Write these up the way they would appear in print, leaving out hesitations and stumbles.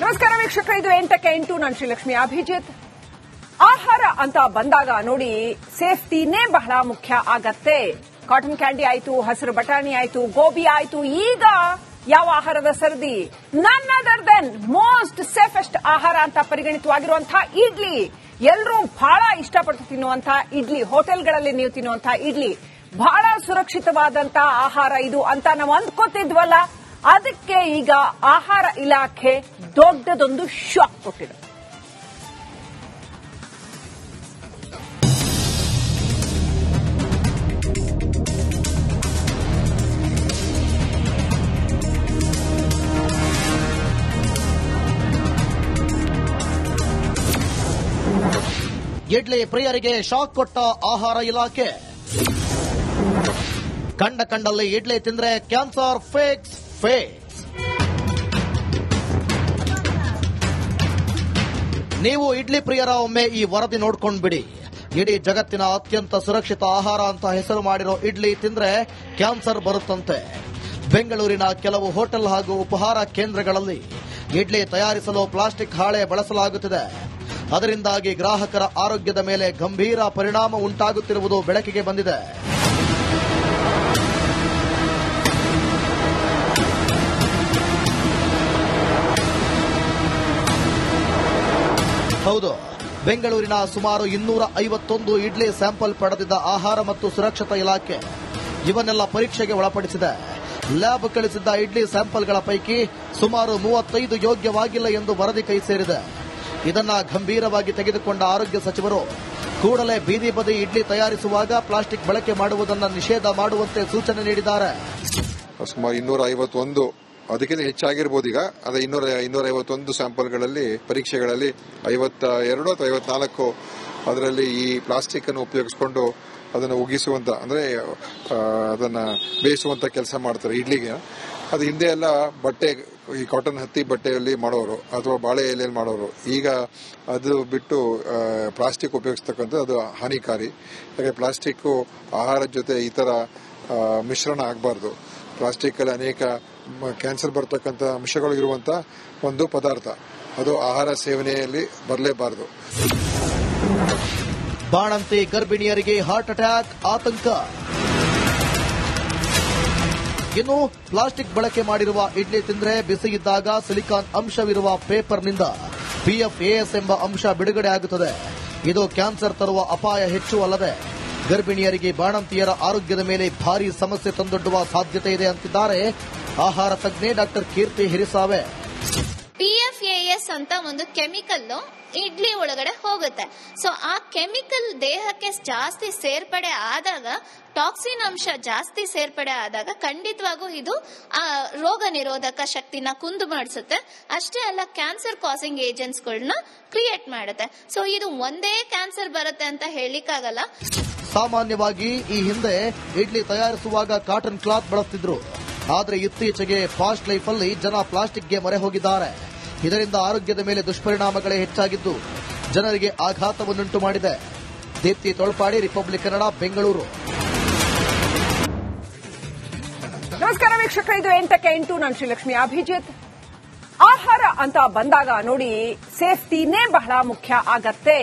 ನಮಸ್ಕಾರ ವೀಕ್ಷಕರೇ, ಇದು 8ಕ್ಕೆ 8 ನಾನು ಶ್ರೀಲಕ್ಷ್ಮಿ ಅಭಿಜಿತ್. ಆಹಾರ ಅಂತ ಬಂದಾಗ ನೋಡಿ, ಸೇಫ್ಟಿನೇ ಬಹಳ ಮುಖ್ಯ ಆಗತ್ತೆ. ಕಾಟನ್ ಕ್ಯಾಂಡಿ ಆಯ್ತು, ಹಸಿರು ಬಟಾಣಿ ಆಯ್ತು, ಗೋಬಿ ಆಯ್ತು, ಈಗ ಯಾವ ಆಹಾರದ ಸರದಿ? ನನ್ ಅದರ್ ದೆನ್ ಮೋಸ್ಟ್ ಸೇಫೆಸ್ಟ್ ಆಹಾರ ಅಂತ ಪರಿಗಣಿತವಾಗಿರುವಂತಹ ಇಡ್ಲಿ. ಎಲ್ಲರೂ ಬಹಳ ಇಷ್ಟಪಟ್ಟು ತಿನ್ನುವಂತಹ ಇಡ್ಲಿ, ಹೋಟೆಲ್ಗಳಲ್ಲಿ ನೀವು ತಿನ್ನುವಂತಹ ಇಡ್ಲಿ ಬಹಳ ಸುರಕ್ಷಿತವಾದಂತ ಆಹಾರ ಇದು ಅಂತ ನಾವು ಅಂದ್ಕೋತಿದ್ವಲ್ಲ, ಅದಕ್ಕೆ ಈಗ ಆಹಾರ ಇಲಾಖೆ ದೊಡ್ಡದೊಂದು ಶಾಕ್ ಕೊಟ್ಟಿದೆ. ಇಡ್ಲಿ ಪ್ರಿಯರಿಗೆ ಶಾಕ್ ಕೊಟ್ಟ ಆಹಾರ ಇಲಾಖೆ. ಕಂಡಲ್ಲಿ ಇಡ್ಲಿ ತಿಂದ್ರೆ ಕ್ಯಾನ್ಸರ್ ಫೇಕ್ಸ್. ನೀವು ಇಡ್ಲಿ ಪ್ರಿಯರ ಒಮ್ಮೆ ಈ ವರದಿ ನೋಡ್ಕೊಂಡ್ಬಿಡಿ. ಇಡೀ ಜಗತ್ತಿನ ಅತ್ಯಂತ ಸುರಕ್ಷಿತ ಆಹಾರ ಅಂತ ಹೆಸರು ಮಾಡಿರೋ ಇಡ್ಲಿ ತಿಂದ್ರೆ ಕ್ಯಾನ್ಸರ್ ಬರುತ್ತಂತೆ. ಬೆಂಗಳೂರಿನ ಕೆಲವು ಹೋಟೆಲ್ ಹಾಗೂ ಉಪಹಾರ ಕೇಂದ್ರಗಳಲ್ಲಿ ಇಡ್ಲಿ ತಯಾರಿಸಲು ಪ್ಲಾಸ್ಟಿಕ್ ಹಾಳೆ ಬಳಸಲಾಗುತ್ತಿದೆ. ಅದರಿಂದಾಗಿ ಗ್ರಾಹಕರ ಆರೋಗ್ಯದ ಮೇಲೆ ಗಂಭೀರ ಪರಿಣಾಮ ಉಂಟಾಗುತ್ತಿರುವುದು ಬೆಳಕಿಗೆ ಬಂದಿದೆ. ಹೌದು, ಬೆಂಗಳೂರಿನ ಸುಮಾರು 251 ಇಡ್ಲಿ ಸ್ಯಾಂಪಲ್ ಪಡೆದಿದ್ದ ಆಹಾರ ಮತ್ತು ಸುರಕ್ಷತಾ ಇಲಾಖೆ ಇವನ್ನೆಲ್ಲ ಪರೀಕ್ಷೆಗೆ ಒಳಪಡಿಸಿದೆ. ಲ್ಯಾಬ್ ಕಳಿಸಿದ್ದ ಇಡ್ಲಿ ಸ್ಯಾಂಪಲ್ಗಳ ಪೈಕಿ ಸುಮಾರು 35 ಯೋಗ್ಯವಾಗಿಲ್ಲ ಎಂದು ವರದಿ ಕೈ ಸೇರಿದೆ. ಇದನ್ನ ಗಂಭೀರವಾಗಿ ತೆಗೆದುಕೊಂಡ ಆರೋಗ್ಯ ಸಚಿವರು ಕೂಡಲೇ ಬೀದಿ ಬದಿ ಇಡ್ಲಿ ತಯಾರಿಸುವಾಗ ಪ್ಲಾಸ್ಟಿಕ್ ಬಳಕೆ ಮಾಡುವುದನ್ನು ನಿಷೇಧ ಮಾಡುವಂತೆ ಸೂಚನೆ ನೀಡಿದ್ದಾರೆ. ಸುಮಾರು 251, ಅದಕ್ಕಿಂತ ಹೆಚ್ಚಾಗಿರ್ಬೋದು. ಈಗ ಅದೇ 251 ಸ್ಯಾಂಪಲ್ಗಳಲ್ಲಿ ಪರೀಕ್ಷೆಗಳಲ್ಲಿ 52 ಅಥವಾ 54 ಅದರಲ್ಲಿ ಈ ಪ್ಲಾಸ್ಟಿಕ್ ಅನ್ನು ಉಪಯೋಗಿಸಿಕೊಂಡು ಅದನ್ನು ಉಗಿಸುವಂತ, ಅಂದ್ರೆ ಅದನ್ನ ಬೇಯಿಸುವಂತ ಕೆಲಸ ಮಾಡ್ತಾರೆ ಇಡ್ಲಿಗೆ. ಅದು ಹಿಂದೆ ಎಲ್ಲ ಬಟ್ಟೆ, ಈ ಕಾಟನ್ ಹತ್ತಿ ಬಟ್ಟೆಯಲ್ಲಿ ಮಾಡೋರು ಅಥವಾ ಬಾಳೆ ಎಲೆಯಲ್ಲಿ ಮಾಡೋರು. ಈಗ ಅದು ಬಿಟ್ಟು ಪ್ಲಾಸ್ಟಿಕ್ ಉಪಯೋಗಿಸ್ತಕ್ಕಂಥ ಅದು ಹಾನಿಕಾರಿ. ಯಾಕೆ ಪ್ಲಾಸ್ಟಿಕ್ ಆಹಾರದ ಜೊತೆ ಈ ತರ ಮಿಶ್ರಣ ಆಗಬಾರ್ದು. ಪ್ಲಾಸ್ಟಿಕ್ ಅಲ್ಲಿ ಅನೇಕ ಕ್ಯಾನ್ಸರ್ ಬರ್ತಕ್ಕಂಥ ಅಂಶಗಳು ಇರುವಂತ ಒಂದು ಪದಾರ್ಥ, ಅದು ಆಹಾರ ಸೇವನೆಯಲ್ಲಿ ಬರಲೇಬಾರದು. ಬಾಣಂತಿ ಗರ್ಭಿಣಿಯರಿಗೆ ಹಾರ್ಟ್ ಅಟ್ಯಾಕ್ ಆತಂಕ. ಇನ್ನು ಪ್ಲಾಸ್ಟಿಕ್ ಬಳಕೆ ಮಾಡಿರುವ ಇಡ್ಲಿ ತಿಂದ್ರೆ ಬಿಸಿ ಇದ್ದಾಗ ಸಿಲಿಕಾನ್ ಅಂಶವಿರುವ ಪೇಪರ್ನಿಂದ PFAS ಎಂಬ ಅಂಶ ಬಿಡುಗಡೆ ಆಗುತ್ತದೆ. ಇದು ಕ್ಯಾನ್ಸರ್ ತರುವ ಅಪಾಯ ಹೆಚ್ಚು ಅಲ್ಲದೆ ಗರ್ಭಿಣಿಯರಿಗೆ ಬಾಣಂತಿಯರ ಆರೋಗ್ಯದ ಮೇಲೆ ಭಾರಿ ಸಮಸ್ಯೆ ತಂದೊಡ್ಡುವ ಸಾಧ್ಯತೆ ಇದೆ ಅಂತಿದ್ದಾರೆ ಆಹಾರ ತಜ್ಞೆ ಡಾಕ್ಟರ್ ಕೀರ್ತಿ ಹಿರಿಸಾವೆ. PFAS ಅಂತ ಒಂದು ಕೆಮಿಕಲ್ ಇಡ್ಲಿ ಒಳಗಡೆ ಹೋಗುತ್ತೆ. ಸೊ ಆ ಕೆಮಿಕಲ್ ದೇಹಕ್ಕೆ ಜಾಸ್ತಿ ಸೇರ್ಪಡೆ ಆದಾಗ, ಟಾಕ್ಸಿನ್ ಅಂಶ ಜಾಸ್ತಿ ಸೇರ್ಪಡೆ ಆದಾಗ ಖಂಡಿತವಾಗೂ ಇದು ರೋಗ ನಿರೋಧಕ ಶಕ್ತಿನ ಕುಂದು ಮಾಡಿಸುತ್ತೆ. ಅಷ್ಟೇ ಅಲ್ಲ, ಕ್ಯಾನ್ಸರ್ ಕಾಸಿಂಗ್ ಏಜೆಂಟ್ಸ್ಗಳನ್ನ ಕ್ರಿಯೇಟ್ ಮಾಡುತ್ತೆ. ಸೊ ಇದು ಒಂದೇ ಕ್ಯಾನ್ಸರ್ ಬರುತ್ತೆ ಅಂತ ಹೇಳಿಕ್ಕಾಗಲ್ಲ. ಸಾಮಾನ್ಯವಾಗಿ ಈ ಹಿಂದೆ ಇಡ್ಲಿ ತಯಾರಿಸುವಾಗ ಕಾಟನ್ ಕ್ಲಾತ್ ಬಳಸ್ತಿದ್ರು. ಆದರೆ ಇತ್ತೀಚೆಗೆ ಫಾಸ್ಟ್ ಲೈಫ್ ಅಲ್ಲಿ ಜನ ಪ್ಲಾಸ್ಟಿಕ್ಗೆ ಮೊರೆ ಹೋಗಿದ್ದಾರೆ. ಇದರಿಂದ ಆರೋಗ್ಯದ ಮೇಲೆ ದುಷ್ಪರಿಣಾಮಗಳೇ ಹೆಚ್ಚಾಗಿದ್ದು ಜನರಿಗೆ ಆಘಾತವನ್ನುಂಟು ಮಾಡಿದೆ. ದೀಪ್ತಿ ತೊಳ್ಪಾಡಿ, ರಿಪಬ್ಲಿಕ್ ಕನ್ನಡ, ಬೆಂಗಳೂರು. ನಮಸ್ಕಾರ ವೀಕ್ಷಕರೇ, ಇದು 8ಕ್ಕೆ 8 ನಾನು ಶ್ರೀಲಕ್ಷ್ಮಿ ಅಭಿಜಿತ್. ಆಹಾರ ಅಂತ ಬಂದಾಗ ನೋಡಿ, ಸೇಫ್ಟಿನೇ ಬಹಳ ಮುಖ್ಯ ಆಗತ್ತೆ.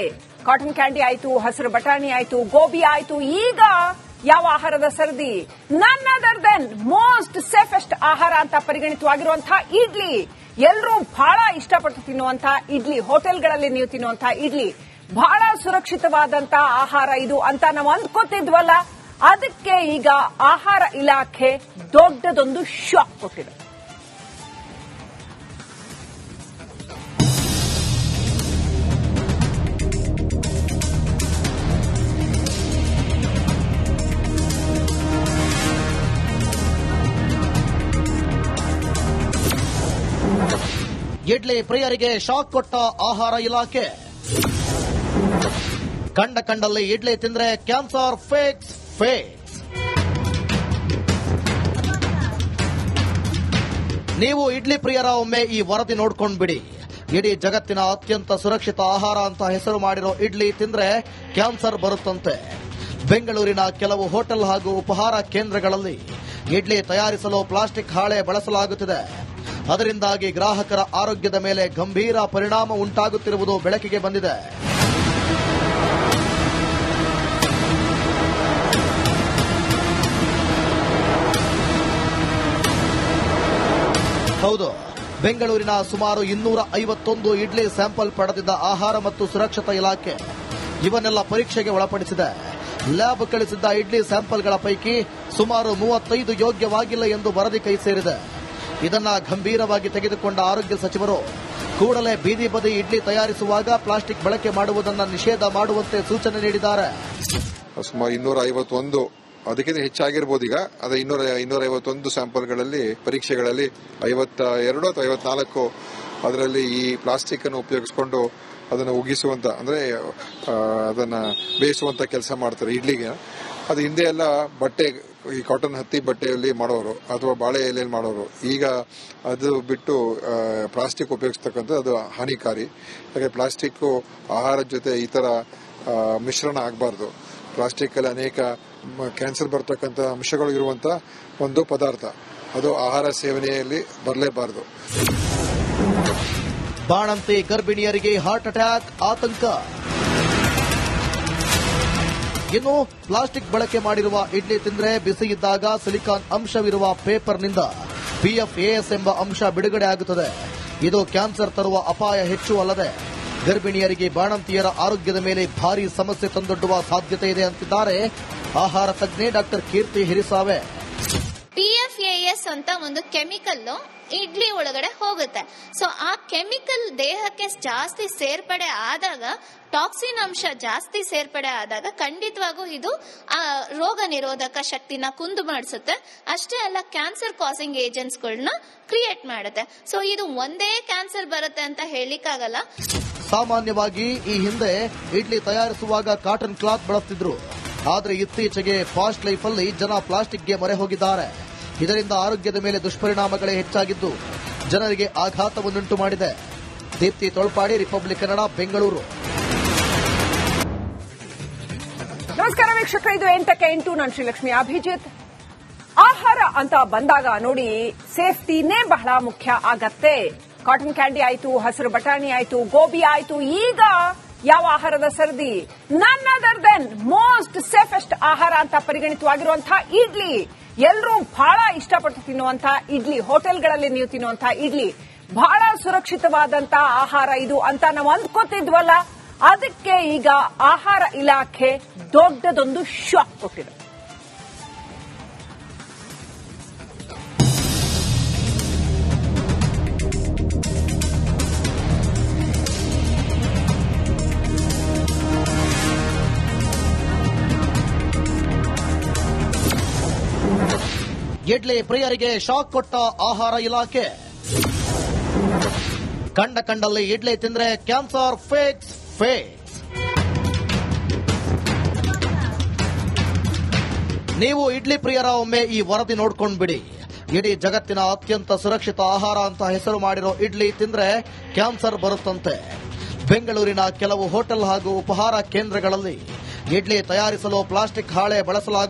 ಕಾಟನ್ ಕ್ಯಾಂಡಿ ಆಯ್ತು, ಹಸಿರು ಬಟಾಣಿ ಆಯ್ತು, ಗೋಬಿ ಆಯ್ತು, ಈಗ ಯಾವ ಆಹಾರದ ಸರದಿ? ನನ್ ಅದರ್ ದೆನ್ ಮೋಸ್ಟ್ ಸೇಫೆಸ್ಟ್ ಆಹಾರ ಅಂತ ಪರಿಗಣಿತವಾಗಿರುವಂತಹ ಇಡ್ಲಿ. ಎಲ್ಲರೂ ಬಹಳ ಇಷ್ಟಪಟ್ಟು ತಿನ್ನುವಂತಹ ಇಡ್ಲಿ, ಹೋಟೆಲ್ಗಳಲ್ಲಿ ನೀವು ತಿನ್ನುವಂತಹ ಇಡ್ಲಿ ಬಹಳ ಸುರಕ್ಷಿತವಾದಂತ ಆಹಾರ ಇದು ಅಂತ ನಾವು ಅಂದ್ಕೋತಿದ್ವಲ್ಲ, ಅದಕ್ಕೆ ಈಗ ಆಹಾರ ಇಲಾಖೆ ದೊಡ್ಡದೊಂದು ಶಾಕ್ ಕೊಟ್ಟಿದೆ. ಇಡ್ಲಿ ಪ್ರಿಯರಿಗೆ ಶಾಕ್ ಕೊಟ್ಟ ಆಹಾರ ಇಲಾಖೆ. ಕಂಡಲ್ಲಿ ಇಡ್ಲಿ ತಿಂದ್ರೆ ಕ್ಯಾನ್ಸರ್ ಫೇಕ್ಸ್. ನೀವು ಇಡ್ಲಿ ಪ್ರಿಯರ ಒಮ್ಮೆ ಈ ವರದಿ ನೋಡ್ಕೊಂಡ್ಬಿಡಿ. ಇಡೀ ಜಗತ್ತಿನ ಅತ್ಯಂತ ಸುರಕ್ಷಿತ ಆಹಾರ ಅಂತ ಹೆಸರು ಮಾಡಿರೋ ಇಡ್ಲಿ ತಿಂದ್ರೆ ಕ್ಯಾನ್ಸರ್ ಬರುತ್ತಂತೆ. ಬೆಂಗಳೂರಿನ ಕೆಲವು ಹೋಟೆಲ್ ಹಾಗೂ ಉಪಹಾರ ಕೇಂದ್ರಗಳಲ್ಲಿ ಇಡ್ಲಿ ತಯಾರಿಸಲು ಪ್ಲಾಸ್ಟಿಕ್ ಹಾಳೆ ಬಳಸಲಾಗುತ್ತಿದೆ. ಅದರಿಂದಾಗಿ ಗ್ರಾಹಕರ ಆರೋಗ್ಯದ ಮೇಲೆ ಗಂಭೀರ ಪರಿಣಾಮ ಉಂಟಾಗುತ್ತಿರುವುದು ಬೆಳಕಿಗೆ ಬಂದಿದೆ. ಹೌದು, ಬೆಂಗಳೂರಿನ ಸುಮಾರು 251 ಇಡ್ಲಿ ಸ್ಯಾಂಪಲ್ ಪಡೆದಿದ್ದ ಆಹಾರ ಮತ್ತು ಸುರಕ್ಷತಾ ಇಲಾಖೆ ಇವನ್ನೆಲ್ಲ ಪರೀಕ್ಷೆಗೆ ಒಳಪಡಿಸಿದೆ. ಲ್ಯಾಬ್ ಕಳಿಸಿದ್ದ ಇಡ್ಲಿ ಸ್ಯಾಂಪಲ್ಗಳ ಪೈಕಿ ಸುಮಾರು 35 ಯೋಗ್ಯವಾಗಿಲ್ಲ ಎಂದು ವರದಿ ಕೈ ಸೇರಿದೆ. ಇದನ್ನ ಗಂಭೀರವಾಗಿ ತೆಗೆದುಕೊಂಡ ಆರೋಗ್ಯ ಸಚಿವರು ಕೂಡಲೇ ಬೀದಿ ಬದಿ ಇಡ್ಲಿ ತಯಾರಿಸುವಾಗ ಪ್ಲಾಸ್ಟಿಕ್ ಬಳಕೆ ಮಾಡುವುದನ್ನು ನಿಷೇಧ ಮಾಡುವಂತೆ ಸೂಚನೆ ನೀಡಿದ್ದಾರೆ. ಸುಮಾರು 251 ಅದಕ್ಕಿಂತ ಹೆಚ್ಚಾಗಿರ್ಬೋದು. ಈಗ ಅದೇ 251 ಸ್ಯಾಂಪಲ್ಗಳಲ್ಲಿ ಪರೀಕ್ಷೆಗಳಲ್ಲಿ 52 ಅಥವಾ 54 ಅದರಲ್ಲಿ ಈ ಪ್ಲಾಸ್ಟಿಕ್ ಅನ್ನು ಉಪಯೋಗಿಸಿಕೊಂಡು ಅದನ್ನು ಉಗಿಸುವಂತ ಅಂದ್ರೆ ಅದನ್ನ ಬೇಯಿಸುವಂತ ಕೆಲಸ ಮಾಡ್ತಾರೆ ಇಡ್ಲಿಗೆ. ಅದು ಹಿಂದೆ ಎಲ್ಲ ಬಟ್ಟೆ, ಈ ಕಾಟನ್ ಹತ್ತಿ ಬಟ್ಟೆಯಲ್ಲಿ ಮಾಡೋರು ಅಥವಾ ಬಾಳೆ ಎಲೆಯಲ್ಲಿ ಮಾಡೋರು. ಈಗ ಅದು ಬಿಟ್ಟು ಪ್ಲಾಸ್ಟಿಕ್ ಉಪಯೋಗಿಸ್ತಕ್ಕಂಥ ಅದು ಹಾನಿಕಾರಿ. ಯಾಕಂದ್ರೆ ಪ್ಲಾಸ್ಟಿಕ್ ಆಹಾರದ ಜೊತೆ ಈ ತರ ಮಿಶ್ರಣ ಆಗಬಾರ್ದು. ಪ್ಲಾಸ್ಟಿಕ್ ಅಲ್ಲಿ ಅನೇಕ ಕ್ಯಾನ್ಸರ್ ಬರ್ತಕ್ಕಂಥ ಅಂಶಗಳು ಇರುವಂತ ಒಂದು ಪದಾರ್ಥ, ಅದು ಆಹಾರ ಸೇವನೆಯಲ್ಲಿ ಬರಲೇಬಾರದು. ಬಾಣಂತಿ ಗರ್ಭಿಣಿಯರಿಗೆ ಹಾರ್ಟ್ ಅಟ್ಯಾಕ್ ಆತಂಕ. ಇನ್ನು ಪ್ಲಾಸ್ಟಿಕ್ ಬಳಕೆ ಮಾಡಿರುವ ಇಡ್ಲಿ ತಿಂದ್ರೆ ಬಿಸಿ ಇದ್ದಾಗ ಸಿಲಿಕಾನ್ ಅಂಶವಿರುವ ಪೇಪರ್ನಿಂದ PFAS ಎಂಬ ಅಂಶ ಬಿಡುಗಡೆ ಆಗುತ್ತದೆ. ಇದು ಕ್ಯಾನ್ಸರ್ ತರುವ ಅಪಾಯ ಹೆಚ್ಚು ಅಲ್ಲದೆ ಗರ್ಭಿಣಿಯರಿಗೆ ಬಾಣಂತಿಯರ ಆರೋಗ್ಯದ ಮೇಲೆ ಭಾರೀ ಸಮಸ್ಯೆ ತಂದೊಡ್ಡುವ ಸಾಧ್ಯತೆ ಇದೆ ಅಂತಿದ್ದಾರೆ ಆಹಾರ ತಜ್ಞೆ ಡಾಕ್ಟರ್ ಕೀರ್ತಿ ಹಿರಿಸಾವೆ. PFAS ಅಂತ ಒಂದು ಕೆಮಿಕಲ್ ಇಡ್ಲಿ ಒಳಗಡೆ ಹೋಗುತ್ತೆ. ಸೊ ಆ ಕೆಮಿಕಲ್ ದೇಹಕ್ಕೆ ಜಾಸ್ತಿ ಸೇರ್ಪಡೆ ಆದಾಗ, ಟಾಕ್ಸಿನ್ ಅಂಶ ಜಾಸ್ತಿ ಸೇರ್ಪಡೆ ಆದಾಗ ಖಂಡಿತವಾಗೂ ಇದು ರೋಗ ನಿರೋಧಕ ಶಕ್ತಿನ ಕುಂದು ಮಾಡಿಸುತ್ತೆ. ಅಷ್ಟೇ ಅಲ್ಲ, ಕ್ಯಾನ್ಸರ್ ಕಾಸಿಂಗ್ ಏಜೆಂಟ್ಸ್ಗಳನ್ನ ಕ್ರಿಯೇಟ್ ಮಾಡುತ್ತೆ. ಸೊ ಇದು ಒಂದೇ ಕ್ಯಾನ್ಸರ್ ಬರುತ್ತೆ ಅಂತ ಹೇಳಿಕ್ಕಾಗಲ್ಲ. ಸಾಮಾನ್ಯವಾಗಿ ಈ ಹಿಂದೆ ಇಡ್ಲಿ ತಯಾರಿಸುವಾಗ ಕಾಟನ್ ಕ್ಲಾತ್ ಬಳಸ್ತಿದ್ರು. ಆದರೆ ಇತ್ತೀಚೆಗೆ ಫಾಸ್ಟ್ ಲೈಫ್ ಅಲ್ಲಿ ಜನ ಪ್ಲಾಸ್ಟಿಕ್ಗೆ ಮೊರೆ ಹೋಗಿದ್ದಾರೆ. ಇದರಿಂದ ಆರೋಗ್ಯದ ಮೇಲೆ ದುಷ್ಪರಿಣಾಮಗಳೇ ಹೆಚ್ಚಾಗಿದ್ದು ಜನರಿಗೆ ಆಘಾತವನ್ನುಂಟು ಮಾಡಿದೆ. ದೀಪ್ತಿ ತೊಳ್ಪಾಡಿ, ರಿಪಬ್ಲಿಕ್ ಕನ್ನಡ, ಬೆಂಗಳೂರು. ನಮಸ್ಕಾರ ವೀಕ್ಷಕರೇ, ಇದು 8ಕ್ಕೆ 8 ನಾನು ಶ್ರೀಲಕ್ಷ್ಮಿ ಅಭಿಜಿತ್. ಆಹಾರ ಅಂತ ಬಂದಾಗ ನೋಡಿ, ಸೇಫ್ಟಿನೇ ಬಹಳ ಮುಖ್ಯ ಆಗತ್ತೆ. ಕಾಟನ್ ಕ್ಯಾಂಡಿ ಆಯ್ತು, ಹಸಿರು ಬಟಾಣಿ ಆಯ್ತು, ಗೋಬಿ ಆಯ್ತು, ಈಗ ಯಾವ ಆಹಾರದ ಸರದಿ? ನನ್ ಅದರ್ ದೆನ್ ಮೋಸ್ಟ್ ಸೇಫೆಸ್ಟ್ ಆಹಾರ ಅಂತ ಪರಿಗಣಿತವಾಗಿರುವಂತಹ ಇಡ್ಲಿ. ಎಲ್ಲರೂ ಬಹಳ ಇಷ್ಟಪಟ್ಟು ತಿನ್ನುವಂತಹ ಇಡ್ಲಿ, ಹೋಟೆಲ್ಗಳಲ್ಲಿ ನೀವು ತಿನ್ನುವಂತಹ ಇಡ್ಲಿ ಬಹಳ ಸುರಕ್ಷಿತವಾದಂತಹ ಆಹಾರ ಇದು ಅಂತ ನಾವು ಅಂದ್ಕೋತಿದ್ವಲ್ಲ, ಅದಕ್ಕೆ ಈಗ ಆಹಾರ ಇಲಾಖೆ ದೊಡ್ಡದೊಂದು ಶಾಕ್ ಕೊಟ್ಟಿದೆ. ಇಡ್ಲಿ ಪ್ರಿಯರಿಗೆ ಶಾಕ್ ಕೊಟ್ಟ ಆಹಾರ ಇಲಾಖೆ. ಕಂಡಲ್ಲಿ ಇಡ್ಲಿ ತಿಂದ್ರೆ ಕ್ಯಾನ್ಸರ್ ಫೇಕ್ಸ್. ನೀವು ಇಡ್ಲಿ ಪ್ರಿಯರ ಒಮ್ಮೆ ಈ ವರದಿ ನೋಡ್ಕೊಂಡ್ಬಿಡಿ. ಇಡೀ ಜಗತ್ತಿನ ಅತ್ಯಂತ ಸುರಕ್ಷಿತ ಆಹಾರ ಅಂತ ಹೆಸರು ಮಾಡಿರೋ ಇಡ್ಲಿ ತಿಂದ್ರೆ ಕ್ಯಾನ್ಸರ್ ಬರುತ್ತಂತೆ. ಬೆಂಗಳೂರಿನ ಕೆಲವು ಹೋಟೆಲ್ ಹಾಗೂ ಉಪಹಾರ ಕೇಂದ್ರಗಳಲ್ಲಿ ಇಡ್ಲಿ ತಯಾರಿಸಲು ಪ್ಲಾಸ್ಟಿಕ್ ಹಾಳೆ ಬಳಸಲಾಗುತ್ತದೆ.